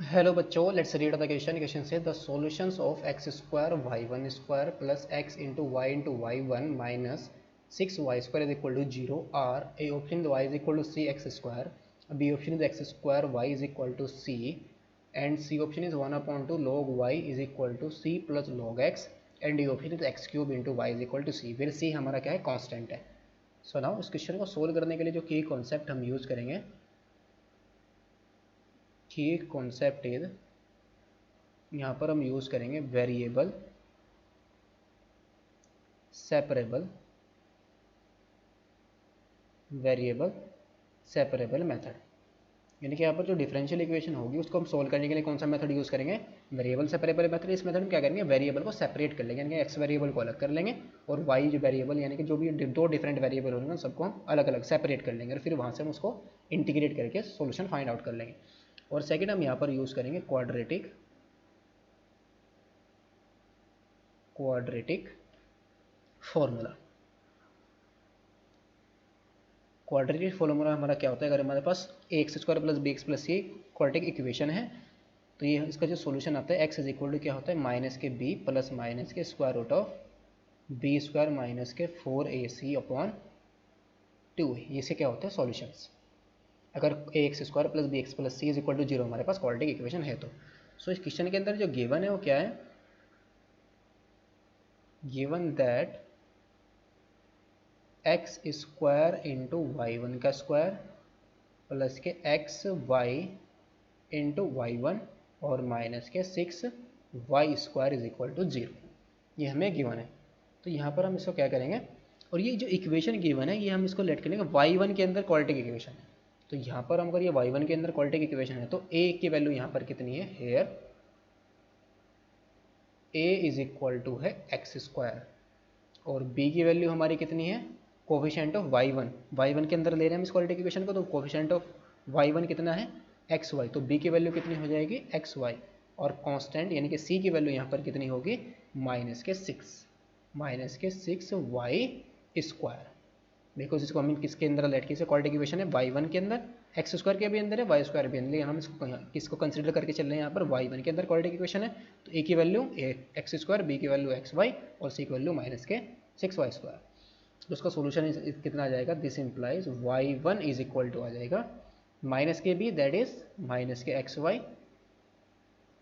Hello बच्चों, let's read the question. Question से the solutions of x square y one square plus x into y one minus 6y square is equal to zero are A option y is equal to c x square, B option is x square y is equal to c and C option is 1/2 log y is equal to c plus log x and D option is x cube into y is equal to सी, फिर सी हमारा क्या है, constant है। So now इस question को solve करने के लिए जो की कॉन्सेप्ट हम यूज़ करेंगे, की कॉन्सेप्ट इज यहाँ पर हम यूज़ करेंगे वेरिएबल सेपरेबल मेथड। यानी कि यहाँ पर जो डिफरेंशियल इक्वेशन होगी उसको हम सोल्व करने के लिए कौन सा मेथड यूज़ करेंगे, वेरिएबल सेपरेबल मेथड। इस मेथड में क्या करेंगे, वेरिएबल को सेपरेट कर लेंगे, यानी कि एक्स वेरिएबल को अलग कर लेंगे और वाई जो वेरिएबल यानी कि जो भी दो डिफरेंट वेरिएबल होंगे सबको हम अलग अलग सेपरेट कर लेंगे और फिर वहाँ से हम उसको इंटीग्रेट करके सोल्यूशन फाइंड आउट कर लेंगे। और सेकेंड हम यहाँ पर यूज़ करेंगे क्वाड्रेटिक फॉर्मूला। क्वाड्रेटिक फॉर्मूला हमारा क्या होता है, अगर हमारे पास a x square plus b x plus c quadratic equation है तो ये इसका जो सॉल्यूशन आता है एक्स इज इक्वल टू क्या होता है, माइनस के बी प्लस माइनस के square root of b square minus के 4ac अपॉन 2। ये से क्या होता है सॉल्यूशंस, अगर a x square plus b x plus c is equal to zero हमारे पास क्वाड्रेटिक इक्वेशन है तो। सो इस क्वेश्चन के अंदर जो गिवन है वो क्या है, given that x square into y one का स्क्वायर प्लस के x y into y one और माइनस के 6y square is equal to zero, ये हमें गिवन है। तो यहाँ पर हम इसको क्या करेंगे, और ये जो इक्वेशन गिवन है ये हम इसको लेट करेंगे y1 के अंदर क्वाड्रेटिक इक्वेशन है। तो यहाँ पर हम अगर ये y1 के अंदर क्वाड्रेटिक इक्वेशन है तो a की वैल्यू यहाँ पर कितनी है, here a is equal to है एक्स स्क्वायर और b की वैल्यू हमारी कितनी है, कोफिशिएंट ऑफ y1 के अंदर ले रहे हैं हम इस क्वाड्रेटिक इक्वेशन को, तो कोफिशिएंट ऑफ y1 कितना है, xy, तो b की वैल्यू कितनी हो जाएगी, xy, और कांस्टेंट यानी कि c की वैल्यू यहाँ पर कितनी होगी, माइनस के 6y स्क्वायर। देखो इसको हम किसके अंदर लेट के, इसे क्वाड्रेटिक इक्वेशन है y1 के अंदर, एक्स स्क्वायर के भी अंदर है, वाई स्क्वायर भी अंदर, लेकिन हम इसको किसको कंसिडर करके चल रहे हैं, यहाँ पर y1 के अंदर क्वाड्रेटिक इक्वेशन है तो a की वैल्यू एक्स स्क्वायर, b की वैल्यू xy और c की वैल्यू माइनस के 6y स्क्वायर। तो उसका सोल्यूशन कितना आ जाएगा, this implies y1 is equal to आ जाएगा माइनस के b दैट इज माइनस के xy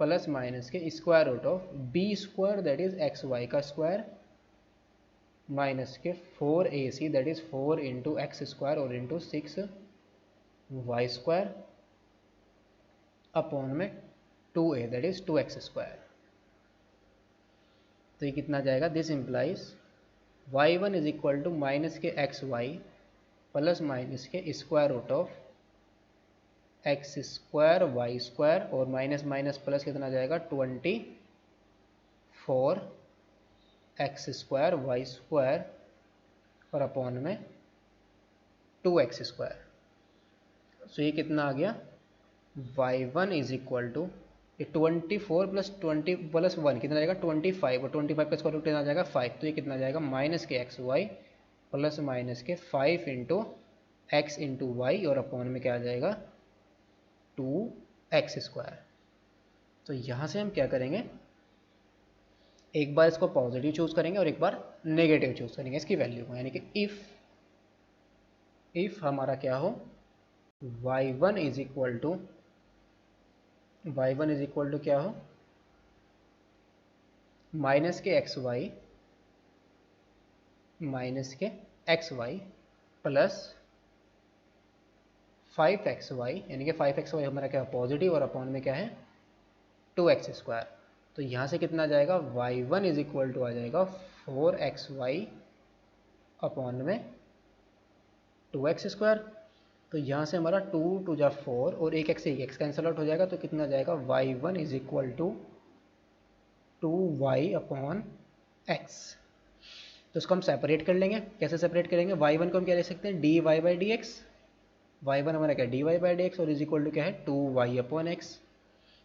प्लस माइनस के square root of b square that is xy का स्क्वायर माइनस के 4ac that is 4 into x square और इंटू 6y स्क्वायर अपॉन में 2a that is 2x square. तो ये कितना जाएगा, this implies y1 is equal to minus के xy plus minus के square root of x square y square और minus minus plus कितना जाएगा, 24 एक्स स्क्वायर वाई स्क्वायर और अपॉन में 2x स्क्वायर। सो ये कितना आ गया, y1 is equal to 24 plus 20 plus 1 कितना जाएगा, 25 और 25 का स्क्वायर रूट कितना जाएगा 5, तो ये कितना जाएगा माइनस के xy प्लस माइनस के 5 इंटू एक्स इंटू वाई और अपॉन में क्या आ जाएगा 2x स्क्वायर। तो यहाँ से हम क्या करेंगे, एक बार इसको पॉजिटिव चूज करेंगे और एक बार नेगेटिव चूज करेंगे इसकी वैल्यू को, यानी कि इफ हमारा क्या हो, y1 इज इक्वल टू क्या हो, माइनस के xy प्लस 5xy, यानी कि 5xy हमारा क्या पॉजिटिव और अपॉन में क्या है 2x स्क्वायर। तो यहाँ से कितना जाएगा, y1 इज इक्वल टू आ जाएगा 4xy अपॉन में 2x स्क्वायर। तो यहाँ से हमारा 2 2 जा 4 और एक x कैंसल आउट हो जाएगा, तो कितना जाएगा y1 is equal to 2y upon x। तो इसको हम सेपरेट कर लेंगे, कैसे सेपरेट करेंगे, y1 को हम क्या ले सकते हैं, dy बाई dx, y1 हमारा क्या dy बाई dx और इज इक्वल टू क्या है 2y अपॉन x।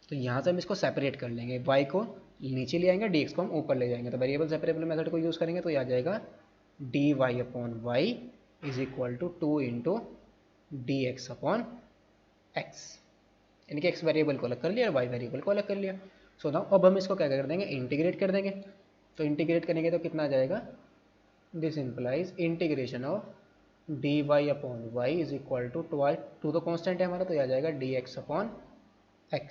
तो यहाँ से हम इसको सेपरेट कर लेंगे, y को नीचे ले आएंगे, dx को हम ऊपर ले जाएंगे, तो वेरिएबल सेपरेबल मेथड को यूज़ करेंगे तो ये आ जाएगा dy upon y is equal to 2 into d x upon x. यानी कि x वेरिएबल को अलग कर लिया और y वेरिएबल को अलग कर लिया। सो नाउ अब हम इसको क्या कर देंगे, इंटीग्रेट कर देंगे। तो इंटीग्रेट करेंगे तो कितना आ जाएगा, this implies integration of dy upon y is equal to two तो कॉन्स्टेंट है हमारा, तो आ जाएगा dx upon x।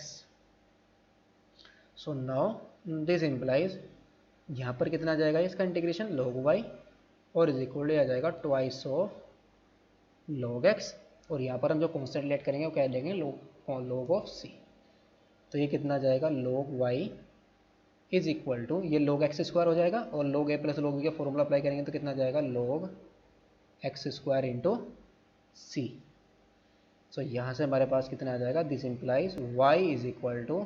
So now this implies यहाँ पर कितना आ जाएगा इसका इंटीग्रेशन log y और इज इक्वल टू आ जाएगा ट्वाइस ऑफ log x, और यहाँ पर हम जो कॉन्स्टेंट लेट करेंगे वो क्या लेंगे, log ऑफ c। तो ये कितना आ जाएगा log y is equal to ये log x स्क्वायर हो जाएगा और log a plus log b का फॉर्मूला अप्लाई करेंगे तो कितना आ जाएगा log x square into c. So यहाँ से हमारे पास कितना आ जाएगा, this implies y is equal to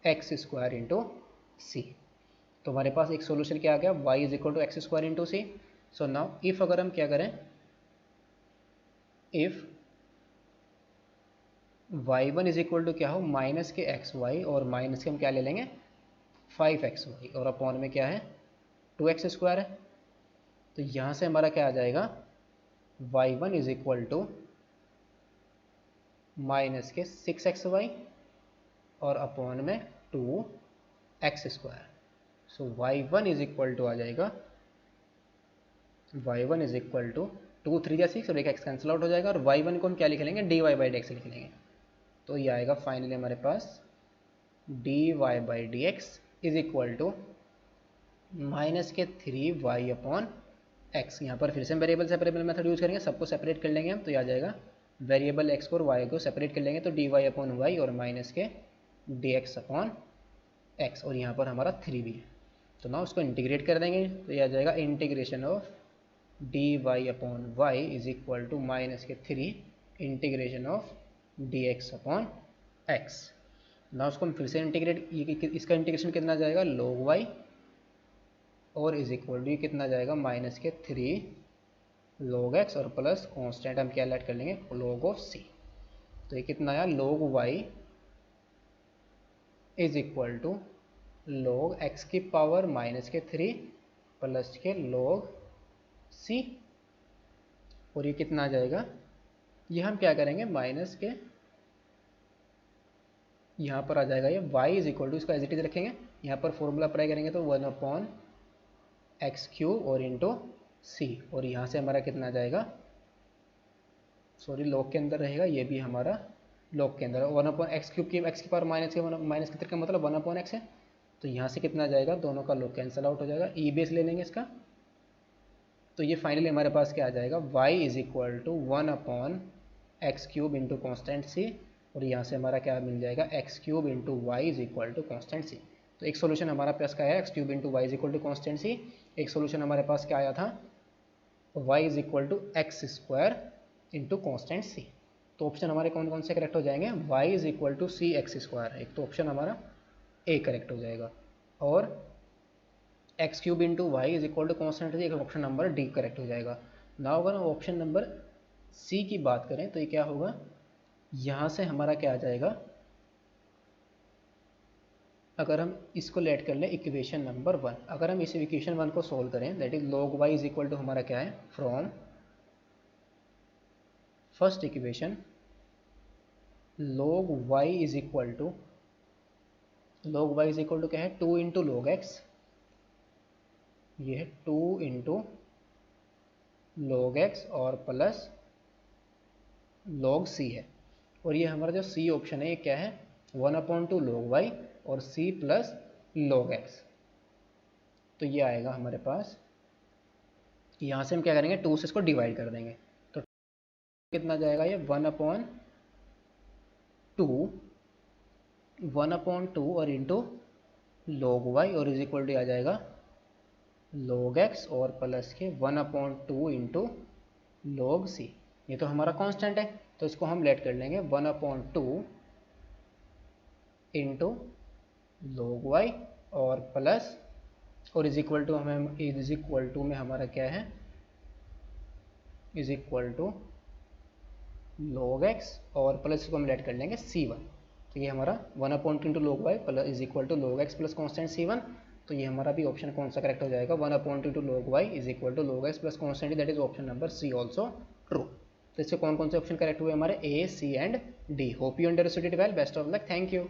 x square into c. तो हमारे पास एक सोल्यूशन क्या आ गया, y is equal to x square into c. So now if अगर हम क्या करें, if y1 is equal to क्या हो माइनस के xy और माइनस के हम क्या ले लेंगे 5xy और अपॉन में क्या है 2x स्क्वायर है। तो यहाँ से हमारा क्या आ जाएगा, y1 is equal to minus के 6xy और अपॉन में 2x square. So y1 is equal to आ जाएगा, y1 इज इक्वल टू 2 3 या 6 और एक x कैंसिल आउट हो जाएगा और y1 को हम क्या लिख लेंगे dy बाई dx लिख लेंगे। तो ये आएगा फाइनली हमारे पास dy by dx is equal to minus के 3y अपॉन x। यहाँ पर फिर से हम वेरिएबल सेपरेबल मेथड यूज करेंगे, सबको सेपरेट कर लेंगे हम, तो ये आ जाएगा वेरिएबल x को और y को सेपरेट कर लेंगे तो dy अपॉन y और माइनस के dx अपॉन x, और यहाँ पर हमारा 3 भी है। तो ना उसको इंटीग्रेट कर देंगे तो ये आ जाएगा integration of dy upon y is equal to minus के 3 integration of dx upon x। ना उसको हम फिर से इंटीग्रेट, इसका इंटीग्रेशन कितना जाएगा log y और इज इक्वल टू कितना जाएगा माइनस के 3 log x और प्लस कांस्टेंट हम क्या ऐड कर लेंगे log ऑफ c। तो ये कितना आया log y is equal to log x की पावर माइनस के 3 प्लस के log c, और ये कितना आ जाएगा, ये हम क्या करेंगे माइनस के यहाँ पर आ जाएगा ये y इज इक्वल टू इसका एज इट इज रखेंगे, यहाँ पर फॉर्मूला अप्लाई करेंगे तो 1 अपॉन एक्स क्यूब और इंटू सी, और यहाँ से हमारा कितना आ जाएगा, सॉरी लॉग के अंदर रहेगा, ये भी हमारा लॉग के अंदर 1 अपॉन एक्स क्यूब की एक्स की पावर माइनस के माइनस के का मतलब 1 अपॉन एक्स है। तो यहाँ से कितना आ जाएगा, दोनों का लॉग कैंसिल आउट हो जाएगा, ई बेस ले लेंगे इसका। तो ये फाइनली हमारे पास क्या आ जाएगा, y is equal to 1 upon x cube into constant c, और यहाँ से हमारा क्या मिल जाएगा x cube into y is equal to constant c. तो एक सोल्यूशन हमारे पास क्या है x cube into y is equal to constant c, एक सोल्यूशन हमारे पास क्या आया था y is equal to x square into constant c. तो ऑप्शन हमारे कौन कौन से करेक्ट हो जाएंगे, y is equal to c x square, एक तो ऑप्शन हमारा ए करेक्ट हो जाएगा, और x cube into y is equal to constant c, एक ऑप्शन नंबर डी करेक्ट हो जाएगा। ना अगर हम ऑप्शन नंबर सी की बात करें तो ये क्या होगा, यहाँ से हमारा क्या आ जाएगा, अगर हम इसको लेट कर लें इक्वेशन नंबर 1, अगर हम इस इक्वेशन 1 को सोल्व करें that is log y is equal to हमारा क्या है, from first equation log y is equal to क्या है 2 इंटू लॉग एक्स, ये है 2 इंटू लॉग एक्स और प्लस log c है, और ये हमारा जो c ऑप्शन है ये क्या है 1/2 log y और c प्लस log x। तो ये आएगा हमारे पास, यहाँ से हम क्या करेंगे 2 से इसको डिवाइड कर देंगे, तो कितना जाएगा ये 1/2 और इंटू log y और इज इक्वल टू आ जाएगा log x और प्लस के 1/2 इंटू log c। ये तो हमारा कांस्टेंट है तो इसको हम लेट कर लेंगे 1/2 इंटू log y और प्लस और इज इक्वल टू हमें इज इक्वल टू में हमारा क्या है, is equal to log x और प्लस इसको हम लेट कर लेंगे c1। तो ये हमारा 1/2 into log y plus is equal to log x plus constant c1। तो ये हमारा भी ऑप्शन कौन सा करेक्ट हो जाएगा, 1/2 into log y is equal to log x plus constant, that is option number C also true. तो इससे कौन कौन से ऑप्शन करेक्ट हुए हमारे, A C and D. Hope you understood it well. Best of luck. Thank you.